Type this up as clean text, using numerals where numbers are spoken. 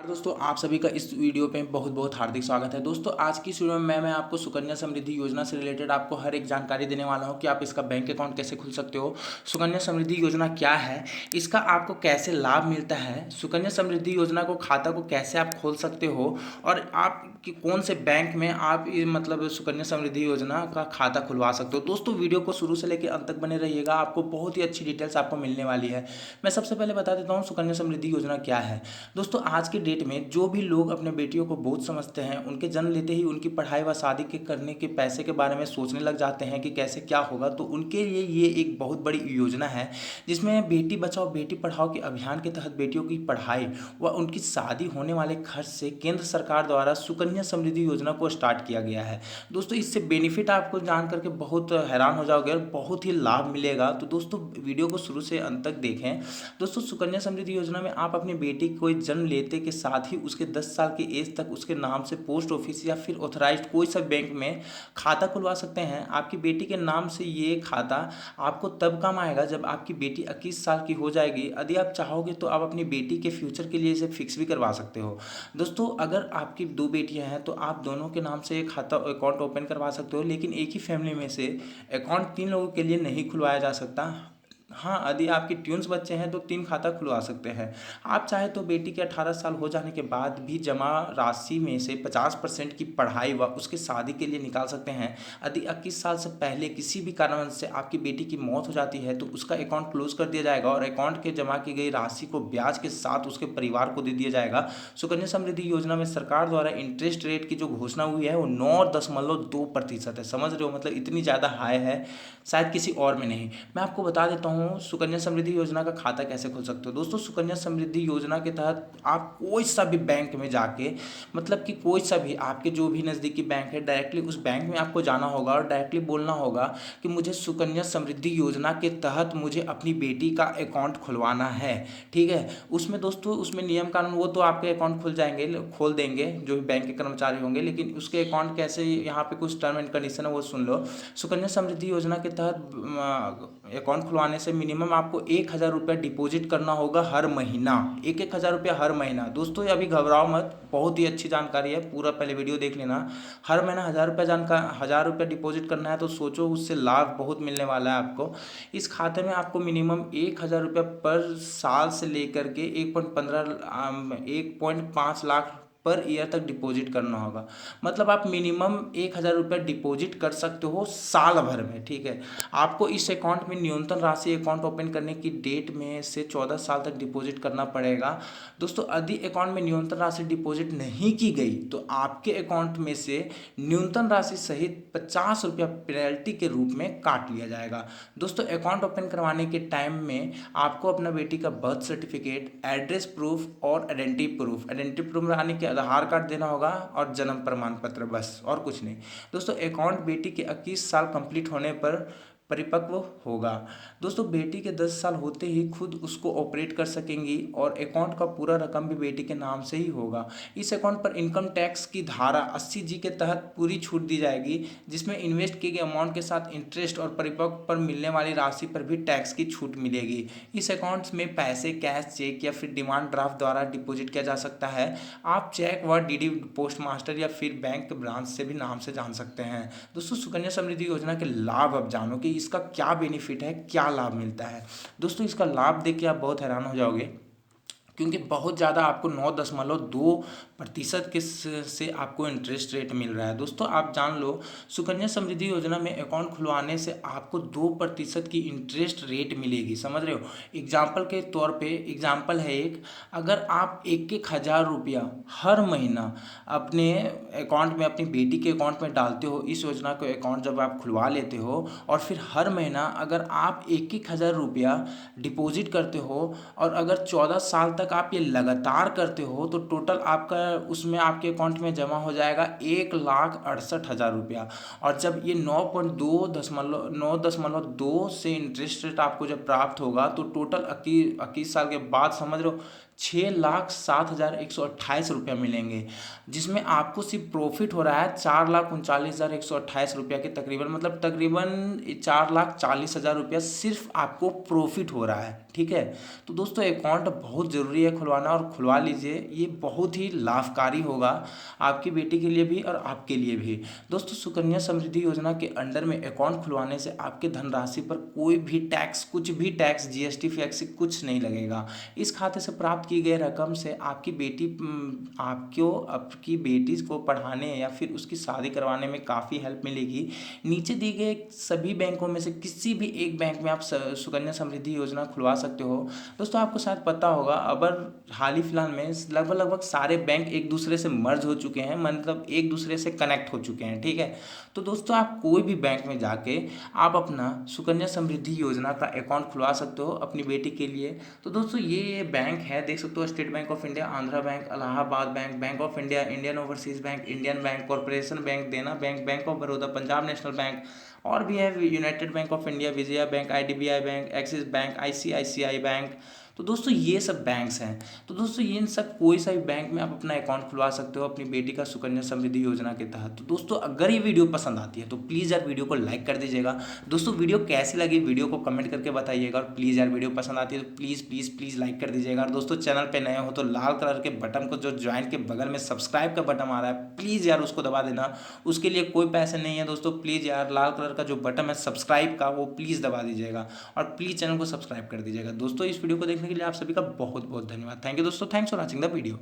दोस्तों आप सभी का इस वीडियो पे बहुत बहुत हार्दिक स्वागत है। दोस्तों आज की इस वीडियो में मैं आपको सुकन्या समृद्धि योजना से रिलेटेड आपको हर एक जानकारी देने वाला हूं कि आप इसका बैंक अकाउंट कैसे खुल सकते हो, सुकन्या समृद्धि योजना क्या है, इसका आपको कैसे लाभ मिलता है, सुकन्या समृद्धि योजना को खाता को कैसे आप खोल सकते हो और आप कि कौन से बैंक में आप मतलब सुकन्या समृद्धि योजना का खाता खुलवा सकते हो। दोस्तों वीडियो को शुरू से लेकर अंत तक बने रहिएगा, आपको बहुत ही अच्छी डिटेल्स आपको मिलने वाली है। मैं सबसे पहले बता देता हूँ सुकन्या समृद्धि योजना क्या है। दोस्तों आज के डेट में जो भी लोग अपने बेटियों को बहुत समझते हैं, उनके जन्म लेते ही उनकी पढ़ाई व शादी के करने के पैसे के बारे में सोचने लग जाते हैं कि कैसे क्या होगा, तो उनके लिए ये एक बहुत बड़ी योजना है जिसमें बेटी बचाओ बेटी पढ़ाओ के अभियान के तहत बेटियों की पढ़ाई व उनकी शादी होने वाले खर्च से केंद्र सरकार द्वारा सुकन्या समृद्धि योजना को स्टार्ट किया गया है। दोस्तों इससे बेनिफिट आपको जान करके बहुत हैरान हो जाओगे और बहुत ही लाभ मिलेगा। तो दोस्तों वीडियो को शुरू से अंत तक देखें। दोस्तों सुकन्या समृद्धि योजना में आप अपनी बेटी को जन्म लेते के साथ ही उसके 10 साल की एज तक उसके नाम से पोस्ट ऑफिस या फिर ऑथराइज्ड कोई सा बैंक में खाता खुलवा सकते हैं। आपकी बेटी के नाम से ये खाता आपको तब काम आएगा जब आपकी बेटी 21 साल की हो जाएगी। यदि आप चाहोगे तो आप अपनी बेटी के फ्यूचर के लिए इसे फिक्स भी करवा सकते हो। दोस्तों अगर आपकी दो बेटियां हैं तो आप दोनों के नाम से एक खाता अकाउंट ओपन करवा सकते हो, लेकिन एक ही फैमिली में से अकाउंट 3 लोगों के लिए नहीं खुलवाया जा सकता। हाँ, यदि आपके ट्यून्स बच्चे हैं तो 3 खाता खुलवा सकते हैं। आप चाहे तो बेटी के 18 साल हो जाने के बाद भी जमा राशि में से 50% की पढ़ाई व उसकी शादी के लिए निकाल सकते हैं। यदि 21 साल से पहले किसी भी कारणवश से आपकी बेटी की मौत हो जाती है तो उसका अकाउंट क्लोज कर दिया जाएगा और अकाउंट के जमा की गई राशि को ब्याज के साथ उसके परिवार को दे दिया जाएगा। सुकन्या समृद्धि योजना में सरकार द्वारा इंटरेस्ट रेट की जो घोषणा हुई है वो 9.2% है। समझ रहे हो, मतलब इतनी ज़्यादा हाई है, शायद किसी और में नहीं। मैं आपको बता देता हूँ सुकन्या समृद्धि योजना का खाता कैसे खोल सकते हो। दोस्तों सुकन्या समृद्धि योजना के तहत आप कोई सा भी बैंक में जाके, मतलब कि कोई सा भी आपके जो भी नज़दीकी बैंक है, डायरेक्टली उस बैंक में आपको जाना होगा और डायरेक्टली बोलना होगा कि मुझे सुकन्या समृद्धि योजना के तहत मुझे अपनी बेटी का अकाउंट खुलवाना है। ठीक है, उसमें दोस्तों उसमें नियम कानून वो तो आपके अकाउंट खुल जाएंगे, खोल देंगे जो भी बैंक के कर्मचारी होंगे, लेकिन उसके अकाउंट कैसे, यहाँ पे कुछ टर्म एंड कंडीशन है वो सुन लो। सुकन्या समृद्धि योजना के तहत अकाउंट खुलवाने से मिनिमम आपको 1,000 रुपया डिपॉजिट करना होगा हर महीना। 1,000 रुपया हर महीना। दोस्तों अभी घबराओ मत, बहुत ही अच्छी जानकारी है, पूरा पहले वीडियो देख लेना। हर महीना 1,000 रुपया डिपॉजिट करना है तो सोचो उससे लाभ बहुत मिलने वाला है आपको। इस खाते में आपको मिनिमम 1,000 रुपया पर साल से लेकर के 1.5 लाख पर ईयर तक डिपॉजिट करना होगा। मतलब आप मिनिमम 1,000 रुपया डिपॉजिट कर सकते हो साल भर में। ठीक है, आपको इस अकाउंट में न्यूनतम राशि अकाउंट ओपन करने की डेट में से 14 साल तक डिपॉजिट करना पड़ेगा। दोस्तों यदि अकाउंट में न्यूनतम राशि डिपॉजिट नहीं की गई तो आपके अकाउंट में से न्यूनतम राशि सहित 50 रुपया पेनल्टी के रूप में काट लिया जाएगा। दोस्तों अकाउंट ओपन करवाने के टाइम में आपको अपना बेटी का बर्थ सर्टिफिकेट, एड्रेस प्रूफ और आइडेंटिटी प्रूफ आने के आधार कार्ड देना होगा और जन्म प्रमाण पत्र, बस और कुछ नहीं। दोस्तों अकाउंट बेटी के 21 साल कंप्लीट होने पर परिपक्व होगा। दोस्तों बेटी के 10 साल होते ही खुद उसको ऑपरेट कर सकेंगी और अकाउंट का पूरा रकम भी बेटी के नाम से ही होगा। इस अकाउंट पर इनकम टैक्स की धारा 80G के तहत पूरी छूट दी जाएगी, जिसमें इन्वेस्ट किए गए अमाउंट के साथ इंटरेस्ट और परिपक्व पर मिलने वाली राशि पर भी टैक्स की छूट मिलेगी। इस अकाउंट में पैसे कैश, चेक या फिर डिमांड ड्राफ्ट द्वारा डिपॉजिट किया जा सकता है। आप चेक व डीडी पोस्ट मास्टर या फिर बैंक ब्रांच से भी नाम से जान सकते हैं। दोस्तों सुकन्या समृद्धि योजना के लाभ अब जानो कि इसका क्या बेनिफिट है, क्या लाभ मिलता है। दोस्तों इसका लाभ देख के आप बहुत हैरान हो जाओगे, क्योंकि बहुत ज़्यादा आपको 9.2% के से आपको इंटरेस्ट रेट मिल रहा है। दोस्तों आप जान लो सुकन्या समृद्धि योजना में अकाउंट खुलवाने से आपको 2% की इंटरेस्ट रेट मिलेगी। समझ रहे हो, एग्जाम्पल के तौर पे एग्जाम्पल है एक, अगर आप 1,000 रुपया हर महीना अपने अकाउंट में, अपनी बेटी के अकाउंट में डालते हो, इस योजना के अकाउंट जब आप खुलवा लेते हो और फिर हर महीना अगर आप 1,000 रुपया डिपॉजिट करते हो और अगर 14 साल तक आप ये लगातार करते हो तो टोटल आपका उसमें आपके अकाउंट में जमा हो जाएगा 1,68,000 रुपया। और जब ये 9.2 से इंटरेस्ट रेट आपको जब प्राप्त होगा तो टोटल 21 साल के बाद, समझ लो 6,07,128 रुपया मिलेंगे, जिसमें आपको सिर्फ प्रॉफिट हो रहा है 4,39,128 रुपया के तकरीबन, मतलब तकरीबन 4,40,000 रुपया सिर्फ आपको प्रॉफिट हो रहा है। ठीक है, तो दोस्तों अकाउंट बहुत ज़रूरी है खुलवाना, और खुलवा लीजिए, ये बहुत ही लाभकारी होगा आपकी बेटी के लिए भी और आपके लिए भी। दोस्तों सुकन्या समृद्धि योजना के अंडर में अकाउंट खुलवाने से आपके धनराशि पर कोई भी टैक्स, कुछ भी टैक्स, जीएसटी फैक्स कुछ नहीं लगेगा। इस खाते से प्राप्त की गई रकम से आपकी बेटी को पढ़ाने या फिर उसकी शादी करवाने में काफ़ी हेल्प मिलेगी। नीचे दिए गए सभी बैंकों में से किसी भी एक बैंक में आप सुकन्या समृद्धि योजना खुलवा सकते हो। दोस्तों आपको शायद पता होगा, अब हाल ही फिलहाल में लगभग सारे बैंक एक दूसरे से मर्ज हो चुके हैं, मतलब एक दूसरे से कनेक्ट हो चुके हैं। ठीक है, तो दोस्तों आप कोई भी बैंक में जाके आप अपना सुकन्या समृद्धि योजना का अकाउंट खुलवा सकते हो अपनी बेटी के लिए। तो दोस्तों ये बैंक है, देख सकते हो, State Bank of India, Andhra Bank, Allahabad Bank, Bank of India, Indian Overseas Bank, Indian Bank, Corporation Bank, Dena Bank, Bank of Baroda, Punjab National Bank, और भी है United Bank of India, Vijaya Bank, IDBI Bank, Axis Bank, ICICI Bank. तो दोस्तों ये सब banks हैं। तो दोस्तों ये इन सब कोई सा भी बैंक में आप अपना अकाउंट खुलवा सकते हो अपनी बेटी का सुकन्या समृद्धि योजना के तहत। तो दोस्तों अगर ये वीडियो पसंद आती है तो प्लीज़ यार वीडियो को लाइक कर दीजिएगा। दोस्तों वीडियो कैसी लगी वीडियो को कमेंट करके बताइएगा, और प्लीज़ यार वीडियो पसंद आती है तो प्लीज़ प्लीज़ प्लीज़ लाइक कर दीजिएगा। और दोस्तों चैनल पर नए हो तो लाल कलर के बटन को, जो ज्वाइन के बगल में सब्सक्राइब का बटन आ रहा है, प्लीज़ यार उसको दबा देना। उसके लिए कोई पैसे नहीं है दोस्तों, प्लीज़ यार लाल कलर का जो बटन है सब्सक्राइब का, वो प्लीज़ दबा दीजिएगा, और प्लीज़ चैनल को सब्सक्राइब कर दीजिएगा। दोस्तों इस वीडियो को देखने के लिए आप सभी का बहुत बहुत धन्यवाद। थैंक यू दोस्तों, thanks for watching the video.